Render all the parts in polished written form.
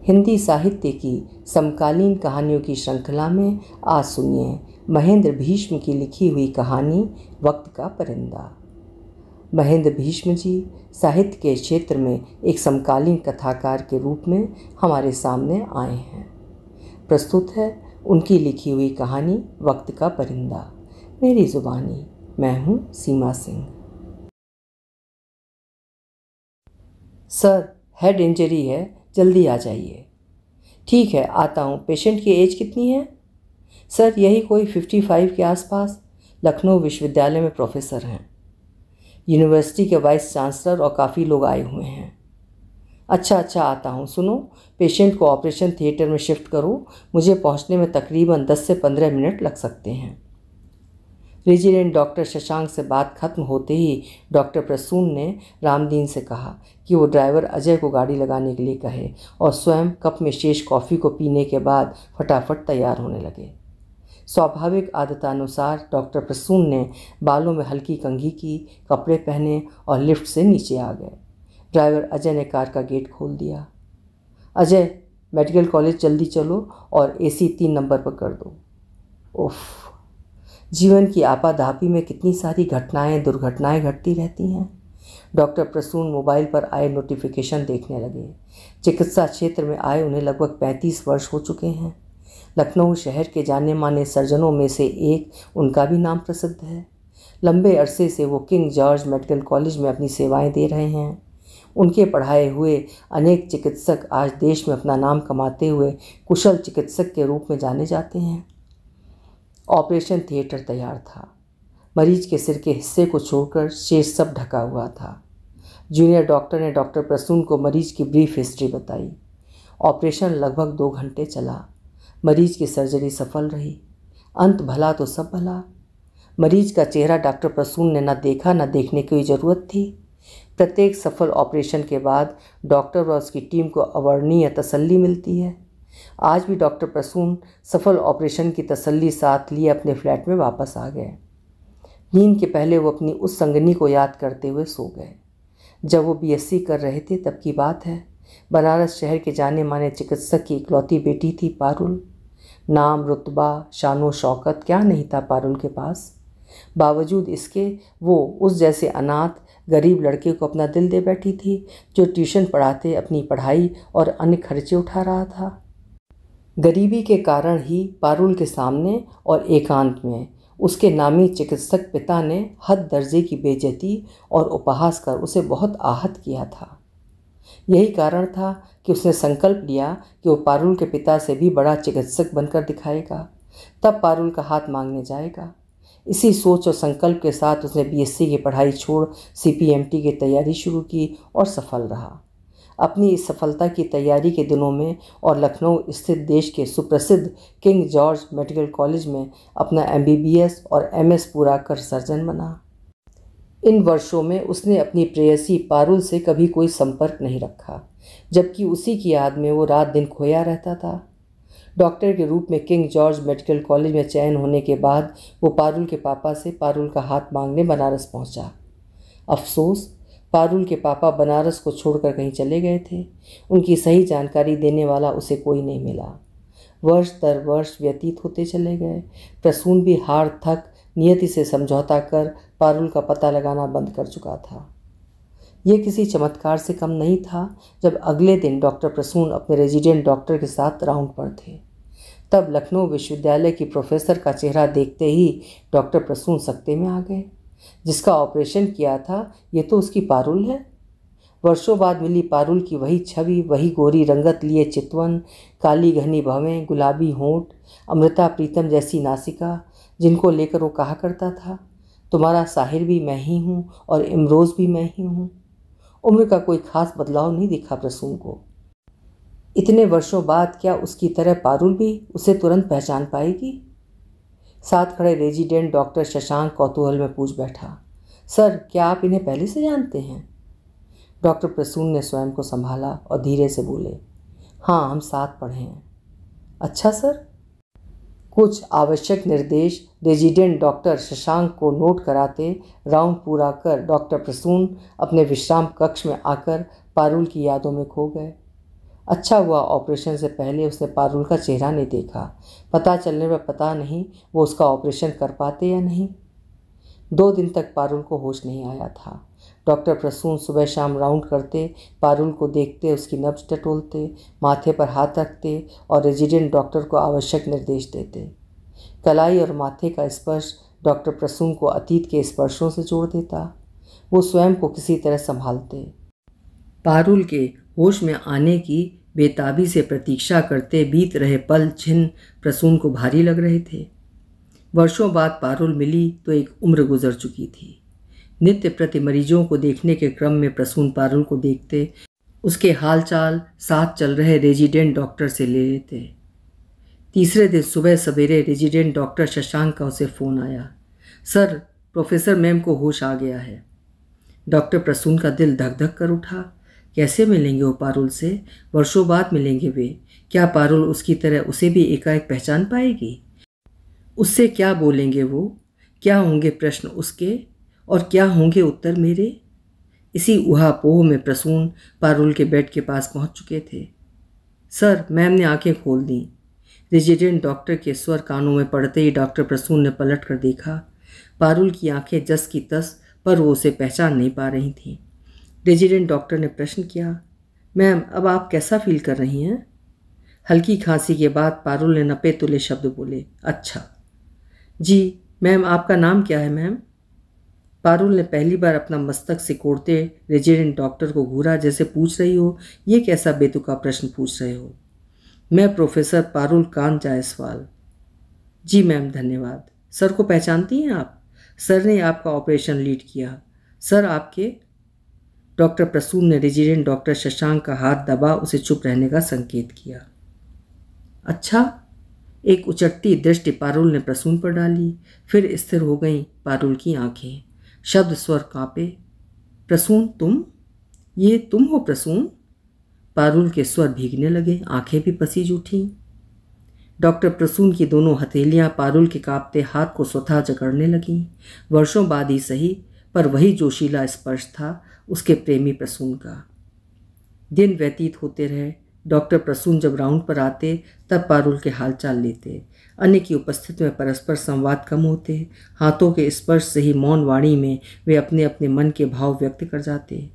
हिंदी साहित्य की समकालीन कहानियों की श्रृंखला में आज सुनिए महेंद्र भीष्म की लिखी हुई कहानी वक्त का परिंदा। महेंद्र भीष्म जी साहित्य के क्षेत्र में एक समकालीन कथाकार के रूप में हमारे सामने आए हैं। प्रस्तुत है उनकी लिखी हुई कहानी वक्त का परिंदा। मेरी जुबानी, मैं हूँ सीमा सिंह। सर, हेड इंजरी है, जल्दी आ जाइए। ठीक है, आता हूँ। पेशेंट की एज कितनी है? सर, यही कोई 55 के आसपास। लखनऊ विश्वविद्यालय में प्रोफेसर हैं। यूनिवर्सिटी के वाइस चांसलर और काफ़ी लोग आए हुए हैं। अच्छा, आता हूँ। सुनो, पेशेंट को ऑपरेशन थिएटर में शिफ्ट करो। मुझे पहुँचने में तकरीबन 10 से 15 मिनट लग सकते हैं। रेजिडेंट डॉक्टर शशांक से बात खत्म होते ही डॉक्टर प्रसून ने रामदीन से कहा कि वो ड्राइवर अजय को गाड़ी लगाने के लिए कहे और स्वयं कप में शेष कॉफ़ी को पीने के बाद फटाफट तैयार होने लगे। स्वाभाविक आदतानुसार डॉक्टर प्रसून ने बालों में हल्की कंघी की, कपड़े पहने और लिफ्ट से नीचे आ गए। ड्राइवर अजय ने कार का गेट खोल दिया। अजय, मेडिकल कॉलेज जल्दी चलो और AC 3 नंबर पर कर दो। उफ़, जीवन की आपाधापी में कितनी सारी दुर्घटनाएं घटती रहती हैं। डॉक्टर प्रसून मोबाइल पर आए नोटिफिकेशन देखने लगे। चिकित्सा क्षेत्र में आए उन्हें लगभग 35 वर्ष हो चुके हैं। लखनऊ शहर के जाने माने सर्जनों में से एक उनका भी नाम प्रसिद्ध है। लंबे अरसे से वो किंग जॉर्ज मेडिकल कॉलेज में अपनी सेवाएं दे रहे हैं। उनके पढ़ाए हुए अनेक चिकित्सक आज देश में अपना नाम कमाते हुए कुशल चिकित्सक के रूप में जाने जाते हैं। ऑपरेशन थिएटर तैयार था। मरीज के सिर के हिस्से को छोड़कर शेष सब ढका हुआ था। जूनियर डॉक्टर ने डॉक्टर प्रसून को मरीज की ब्रीफ हिस्ट्री बताई। ऑपरेशन लगभग 2 घंटे चला। मरीज की सर्जरी सफल रही। अंत भला तो सब भला। मरीज का चेहरा डॉक्टर प्रसून ने न देखा, न देखने की ज़रूरत थी। प्रत्येक सफल ऑपरेशन के बाद डॉक्टर व उसकी टीम को अवर्णनीय तसल्ली मिलती है। आज भी डॉक्टर प्रसून सफल ऑपरेशन की तसल्ली साथ लिए अपने फ्लैट में वापस आ गए। नींद के पहले वो अपनी उस संगनी को याद करते हुए सो गए। जब वो BSc कर रहे थे तब की बात है। बनारस शहर के जाने माने चिकित्सक की इकलौती बेटी थी पारुल। नाम, रुतबा, शानो शौकत क्या नहीं था पारुल के पास। बावजूद इसके वो उस जैसे अनाथ गरीब लड़के को अपना दिल दे बैठी थी जो ट्यूशन पढ़ाते अपनी पढ़ाई और अन्य खर्चे उठा रहा था। गरीबी के कारण ही पारुल के सामने और एकांत में उसके नामी चिकित्सक पिता ने हद दर्जे की बेइज्जती और उपहास कर उसे बहुत आहत किया था। यही कारण था कि उसने संकल्प लिया कि वो पारुल के पिता से भी बड़ा चिकित्सक बनकर दिखाएगा, तब पारुल का हाथ मांगने जाएगा। इसी सोच और संकल्प के साथ उसने BSc की पढ़ाई छोड़ CPMT की तैयारी शुरू की और सफल रहा। अपनी इस सफलता की तैयारी के दिनों में और लखनऊ स्थित देश के सुप्रसिद्ध किंग जॉर्ज मेडिकल कॉलेज में अपना MBBS और MS पूरा कर सर्जन बना। इन वर्षों में उसने अपनी प्रेयसी पारुल से कभी कोई संपर्क नहीं रखा, जबकि उसी की याद में वो रात दिन खोया रहता था। डॉक्टर के रूप में किंग जॉर्ज मेडिकल कॉलेज में चयन होने के बाद वो पारुल के पापा से पारुल का हाथ मांगने बनारस पहुंचा। अफसोस, पारुल के पापा बनारस को छोड़कर कहीं चले गए थे। उनकी सही जानकारी देने वाला उसे कोई नहीं मिला। वर्ष दर वर्ष व्यतीत होते चले गए। प्रसून भी हार थक नियति से समझौता कर पारुल का पता लगाना बंद कर चुका था। यह किसी चमत्कार से कम नहीं था जब अगले दिन डॉक्टर प्रसून अपने रेजिडेंट डॉक्टर के साथ राउंड पर थे। तब लखनऊ विश्वविद्यालय की प्रोफेसर का चेहरा देखते ही डॉक्टर प्रसून सकते में आ गए। जिसका ऑपरेशन किया था ये तो उसकी पारुल है। वर्षों बाद मिली पारुल की वही छवि, वही गोरी रंगत लिए चितवन, काली घनी भवें, गुलाबी होंठ, अमृता प्रीतम जैसी नासिका, जिनको लेकर वो कहा करता था, तुम्हारा साहिर भी मैं ही हूँ और इमरोज़ भी मैं ही हूँ। उम्र का कोई खास बदलाव नहीं दिखा प्रसून को। इतने वर्षों बाद क्या उसकी तरह पारुल भी उसे तुरंत पहचान पाएगी? साथ खड़े रेजिडेंट डॉक्टर शशांक कौतूहल में पूछ बैठा, सर, क्या आप इन्हें पहले से जानते हैं? डॉक्टर प्रसून ने स्वयं को संभाला और धीरे से बोले, हाँ, हम साथ पढ़े हैं। अच्छा सर। कुछ आवश्यक निर्देश रेजिडेंट डॉक्टर शशांक को नोट कराते राउंड पूरा कर डॉक्टर प्रसून अपने विश्राम कक्ष में आकर पारुल की यादों में खो गए। अच्छा हुआ ऑपरेशन से पहले उसने पारुल का चेहरा नहीं देखा। पता चलने पर पता नहीं वो उसका ऑपरेशन कर पाते या नहीं। 2 दिन तक पारुल को होश नहीं आया था। डॉक्टर प्रसून सुबह शाम राउंड करते, पारुल को देखते, उसकी नब्ज टटोलते, माथे पर हाथ रखते और रेजिडेंट डॉक्टर को आवश्यक निर्देश देते। कलाई और माथे का स्पर्श डॉक्टर प्रसून को अतीत के स्पर्शों से जोड़ देता। वो स्वयं को किसी तरह संभालते। पारुल के होश में आने की बेताबी से प्रतीक्षा करते बीत रहे पल छिन्न प्रसून को भारी लग रहे थे। वर्षों बाद पारुल मिली तो एक उम्र गुजर चुकी थी। नित्य प्रति मरीजों को देखने के क्रम में प्रसून पारुल को देखते, उसके हालचाल साथ चल रहे रेजिडेंट डॉक्टर से ले लेते। तीसरे दिन सुबह सवेरे रेजिडेंट डॉक्टर शशांक का उसे फ़ोन आया। सर, प्रोफेसर मैम को होश आ गया है। डॉक्टर प्रसून का दिल धक धक कर उठा। कैसे मिलेंगे वो पारुल से? वर्षों बाद मिलेंगे वे। क्या पारुल उसकी तरह उसे भी एकाएक पहचान पाएगी? उससे क्या बोलेंगे वो? क्या होंगे प्रश्न उसके और क्या होंगे उत्तर मेरे? इसी उहापोह में प्रसून पारुल के बेड के पास पहुंच चुके थे। सर, मैम ने आंखें खोल दी। रेजिडेंट डॉक्टर के स्वर कानों में पड़ते ही डॉक्टर प्रसून ने पलट कर देखा। पारुल की आंखें जस की तस, पर वो उसे पहचान नहीं पा रही थीं। रेजिडेंट डॉक्टर ने प्रश्न किया, मैम अब आप कैसा फील कर रही हैं? हल्की खांसी के बाद पारुल ने नपे तुले शब्द बोले, अच्छा। जी मैम, आपका नाम क्या है मैम? पारुल ने पहली बार अपना मस्तक सिकोड़ते रेजिडेंट डॉक्टर को घूरा, जैसे पूछ रही हो ये कैसा बेतुका प्रश्न पूछ रहे हो। मैं प्रोफेसर पारुल कांत जायसवाल। जी मैम, धन्यवाद। सर को पहचानती हैं आप? सर ने आपका ऑपरेशन लीड किया। सर आपके? डॉक्टर प्रसून ने रेजिडेंट डॉक्टर शशांक का हाथ दबा उसे चुप रहने का संकेत किया। अच्छा। एक उचटती दृष्टि पारुल ने प्रसून पर डाली, फिर स्थिर हो गईं पारुल की आंखें। शब्द स्वर कांपे। प्रसून, तुम? ये तुम हो प्रसून? पारुल के स्वर भीगने लगे, आंखें भी पसीज उठीं। डॉक्टर प्रसून की दोनों हथेलियां पारुल के कांपते हाथ को स्वतः जकड़ने लगीं। वर्षों बाद ही सही, पर वही जोशीला स्पर्श था उसके प्रेमी प्रसून का। दिन व्यतीत होते रहे। डॉक्टर प्रसून जब राउंड पर आते तब पारुल के हालचाल लेते। अन्य की उपस्थिति में परस्पर संवाद कम होते। हाथों के स्पर्श से ही मौन वाणी में वे अपने अपने मन के भाव व्यक्त कर जाते।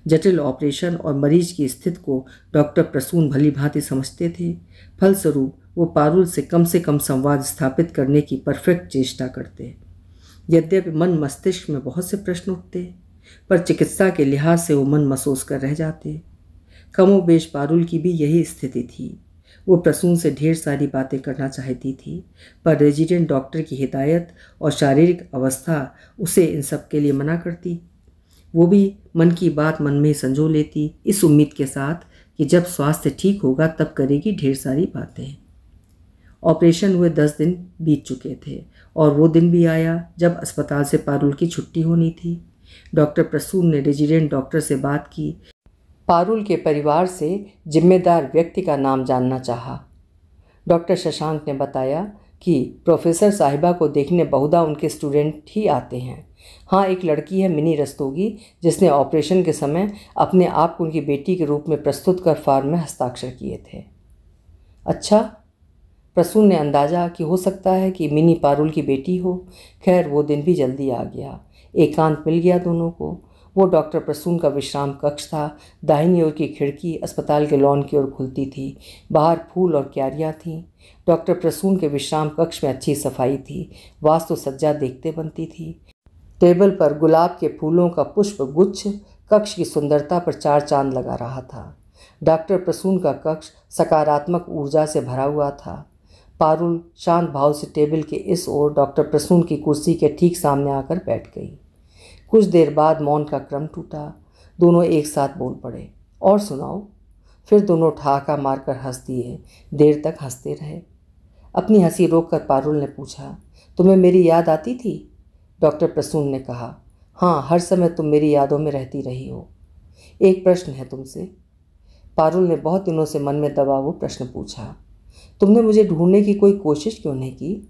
जटिल ऑपरेशन और मरीज की स्थिति को डॉक्टर प्रसून भली भांति समझते थे। फलस्वरूप वो पारुल से कम संवाद स्थापित करने की परफेक्ट चेष्टा करते। यद्यपि मन मस्तिष्क में बहुत से प्रश्न उठते, पर चिकित्सा के लिहाज से वो मन मसोस कर रह जाते। कमोबेश पारुल की भी यही स्थिति थी। वो प्रसून से ढेर सारी बातें करना चाहती थी, पर रेजिडेंट डॉक्टर की हिदायत और शारीरिक अवस्था उसे इन सब के लिए मना करती। वो भी मन की बात मन में संजो लेती, इस उम्मीद के साथ कि जब स्वास्थ्य ठीक होगा तब करेगी ढेर सारी बातें। ऑपरेशन हुए 10 दिन बीत चुके थे और वो दिन भी आया जब अस्पताल से पारुल की छुट्टी होनी थी। डॉक्टर प्रसून ने रेजिडेंट डॉक्टर से बात की। पारुल के परिवार से जिम्मेदार व्यक्ति का नाम जानना चाहा। डॉक्टर शशांक ने बताया कि प्रोफेसर साहिबा को देखने बहुधा उनके स्टूडेंट ही आते हैं। हाँ, एक लड़की है मिनी रस्तोगी, जिसने ऑपरेशन के समय अपने आप को उनकी बेटी के रूप में प्रस्तुत कर फॉर्म में हस्ताक्षर किए थे। अच्छा। प्रसून ने अंदाजा कि हो सकता है कि मिनी पारुल की बेटी हो। खैर, वो दिन भी जल्दी आ गया। एकांत मिल गया दोनों को। वो डॉक्टर प्रसून का विश्राम कक्ष था। दाहिनी ओर की खिड़की अस्पताल के लॉन की ओर खुलती थी। बाहर फूल और क्यारियाँ थीं। डॉक्टर प्रसून के विश्राम कक्ष में अच्छी सफाई थी। वास्तु सज्जा देखते बनती थी। टेबल पर गुलाब के फूलों का पुष्प गुच्छ कक्ष की सुंदरता पर 4 चांद लगा रहा था। डॉक्टर प्रसून का कक्ष सकारात्मक ऊर्जा से भरा हुआ था। पारुल शांत भाव से टेबल के इस ओर डॉक्टर प्रसून की कुर्सी के ठीक सामने आकर बैठ गई। कुछ देर बाद मौन का क्रम टूटा। दोनों एक साथ बोल पड़े, और सुनाओ। फिर दोनों ठहाका मारकर हंस दिए। देर तक हंसते रहे। अपनी हंसी रोककर पारुल ने पूछा, तुम्हें मेरी याद आती थी? डॉक्टर प्रसून ने कहा, हाँ, हर समय तुम मेरी यादों में रहती रही हो। एक प्रश्न है तुमसे। पारुल ने बहुत दिनों से मन में दबा वो प्रश्न पूछा, तुमने मुझे ढूंढने की कोई कोशिश क्यों नहीं की?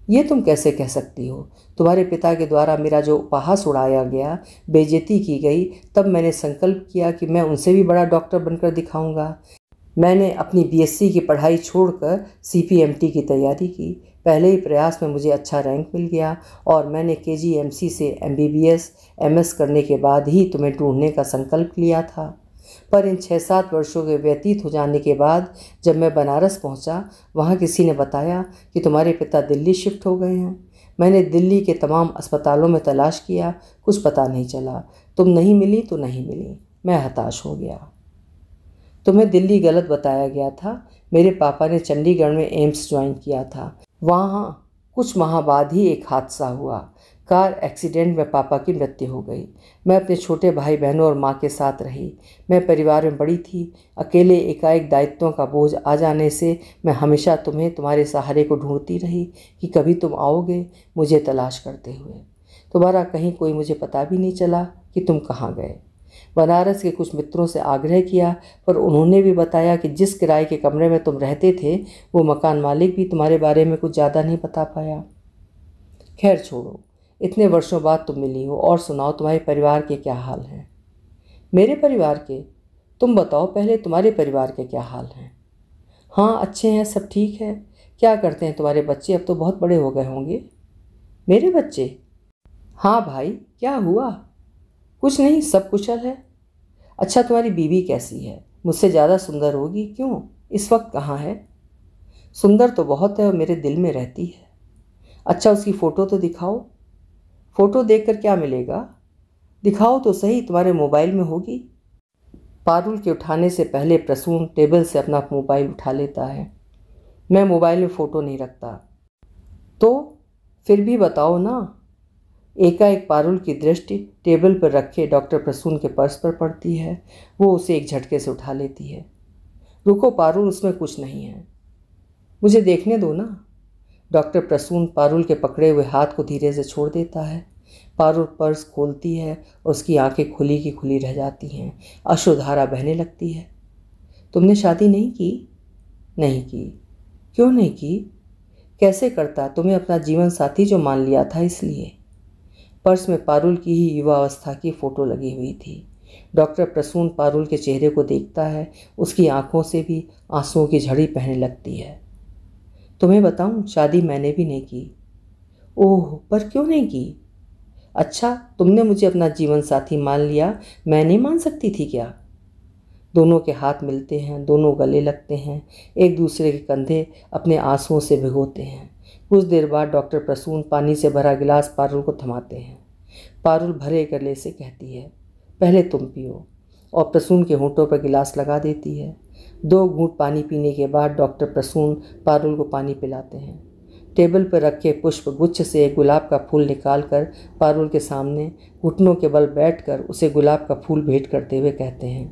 ये तुम कैसे कह सकती हो? तुम्हारे पिता के द्वारा मेरा जो उपहास उड़ाया गया, बेइज्जती की गई, तब मैंने संकल्प किया कि मैं उनसे भी बड़ा डॉक्टर बनकर दिखाऊंगा। मैंने अपनी बीएससी की पढ़ाई छोड़कर सीपीएमटी की तैयारी की। पहले ही प्रयास में मुझे अच्छा रैंक मिल गया और मैंने केजीएमसी से एमबीबीएस एमएस करने के बाद ही तुम्हें ढूंढने का संकल्प लिया था। पर इन 6-7 वर्षों के व्यतीत हो जाने के बाद जब मैं बनारस पहुंचा, वहां किसी ने बताया कि तुम्हारे पिता दिल्ली शिफ्ट हो गए हैं। मैंने दिल्ली के तमाम अस्पतालों में तलाश किया, कुछ पता नहीं चला। तुम नहीं मिली तो नहीं मिली, मैं हताश हो गया। तुम्हें दिल्ली गलत बताया गया था। मेरे पापा ने चंडीगढ़ में एम्स ज्वाइन किया था। वहाँ कुछ माह बाद ही एक हादसा हुआ। कार एक्सीडेंट में पापा की मृत्यु हो गई। मैं अपने छोटे भाई बहनों और माँ के साथ रही। मैं परिवार में बड़ी थी। अकेले एकाएक दायित्वों का बोझ आ जाने से मैं हमेशा तुम्हें तुम्हारे सहारे को ढूंढती रही कि कभी तुम आओगे मुझे तलाश करते हुए। तुम्हारा कहीं कोई मुझे पता भी नहीं चला कि तुम कहाँ गए। बनारस के कुछ मित्रों से आग्रह किया, पर उन्होंने भी बताया कि जिस किराए के कमरे में तुम रहते थे वो मकान मालिक भी तुम्हारे बारे में कुछ ज़्यादा नहीं बता पाया। खैर छोड़ो, इतने वर्षों बाद तुम मिली हो। और सुनाओ, तुम्हारे परिवार के क्या हाल हैं? मेरे परिवार के? तुम बताओ पहले, तुम्हारे परिवार के क्या हाल हैं? हाँ, अच्छे हैं, सब ठीक है। क्या करते हैं तुम्हारे बच्चे? अब तो बहुत बड़े हो गए होंगे। मेरे बच्चे? हाँ भाई, क्या हुआ? कुछ नहीं, सब कुशल है। अच्छा, तुम्हारी बीवी कैसी है? मुझसे ज़्यादा सुंदर होगी। क्यों, इस वक्त कहाँ है? सुंदर तो बहुत है और मेरे दिल में रहती है। अच्छा, उसकी फ़ोटो तो दिखाओ। फ़ोटो देखकर क्या मिलेगा? दिखाओ तो सही, तुम्हारे मोबाइल में होगी। पारुल के उठाने से पहले प्रसून टेबल से अपना मोबाइल उठा लेता है। मैं मोबाइल में फ़ोटो नहीं रखता। तो फिर भी बताओ ना। एकाएक पारुल की दृष्टि टेबल पर रखे डॉक्टर प्रसून के पर्स पर पड़ती है। वो उसे एक झटके से उठा लेती है। रुको पारुल, उसमें कुछ नहीं है, मुझे देखने दो ना। डॉक्टर प्रसून पारुल के पकड़े हुए हाथ को धीरे से छोड़ देता है। पारुल पर्स खोलती है और उसकी आंखें खुली की खुली रह जाती हैं। अश्रुधारा बहने लगती है। तुमने शादी नहीं की? नहीं की। क्यों नहीं की? कैसे करता, तुम्हें अपना जीवन साथी जो मान लिया था इसलिए। पर्स में पारुल की ही युवावस्था की फ़ोटो लगी हुई थी। डॉक्टर प्रसून पारुल के चेहरे को देखता है। उसकी आंखों से भी आंसुओं की झड़ी बहने लगती है। तुम्हें बताऊं, शादी मैंने भी नहीं की। ओह, पर क्यों नहीं की? अच्छा, तुमने मुझे अपना जीवन साथी मान लिया, मैं नहीं मान सकती थी क्या? दोनों के हाथ मिलते हैं, दोनों गले लगते हैं, एक दूसरे के कंधे अपने आंसुओं से भिगोते हैं। कुछ देर बाद डॉक्टर प्रसून पानी से भरा गिलास पारुल को थमाते हैं। पारुल भरे गले से कहती है, पहले तुम पियो, और प्रसून के होंठों पर गिलास लगा देती है। 2 घूंट पानी पीने के बाद डॉक्टर प्रसून पारुल को पानी पिलाते हैं। टेबल पर रखे पुष्प गुच्छ से एक गुलाब का फूल निकालकर पारुल के सामने घुटनों के बल बैठकर उसे गुलाब का फूल भेंट करते हुए कहते हैं,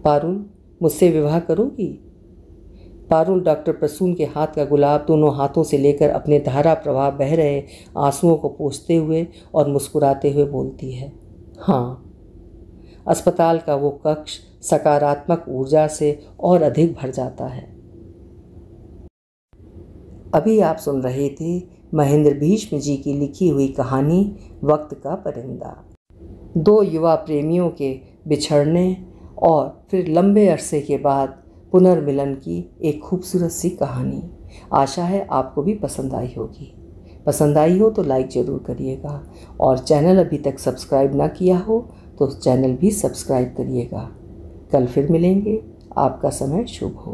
पारुल, मुझसे विवाह करोगी? पारुल डॉक्टर प्रसून के हाथ का गुलाब दोनों हाथों से लेकर अपने धारा प्रवाह बह रहे आंसुओं को पोंछते हुए और मुस्कुराते हुए बोलती है, हाँ। अस्पताल का वो कक्ष सकारात्मक ऊर्जा से और अधिक भर जाता है। अभी आप सुन रहे थे महेंद्र भीष्म जी की लिखी हुई कहानी वक्त का परिंदा। 2 युवा प्रेमियों के बिछड़ने और फिर लंबे अरसे के बाद पुनर्मिलन की एक खूबसूरत सी कहानी। आशा है आपको भी पसंद आई होगी। पसंद आई हो तो लाइक ज़रूर करिएगा, और चैनल अभी तक सब्सक्राइब ना किया हो तो चैनल भी सब्सक्राइब करिएगा। कल फिर मिलेंगे। आपका समय शुभ हो।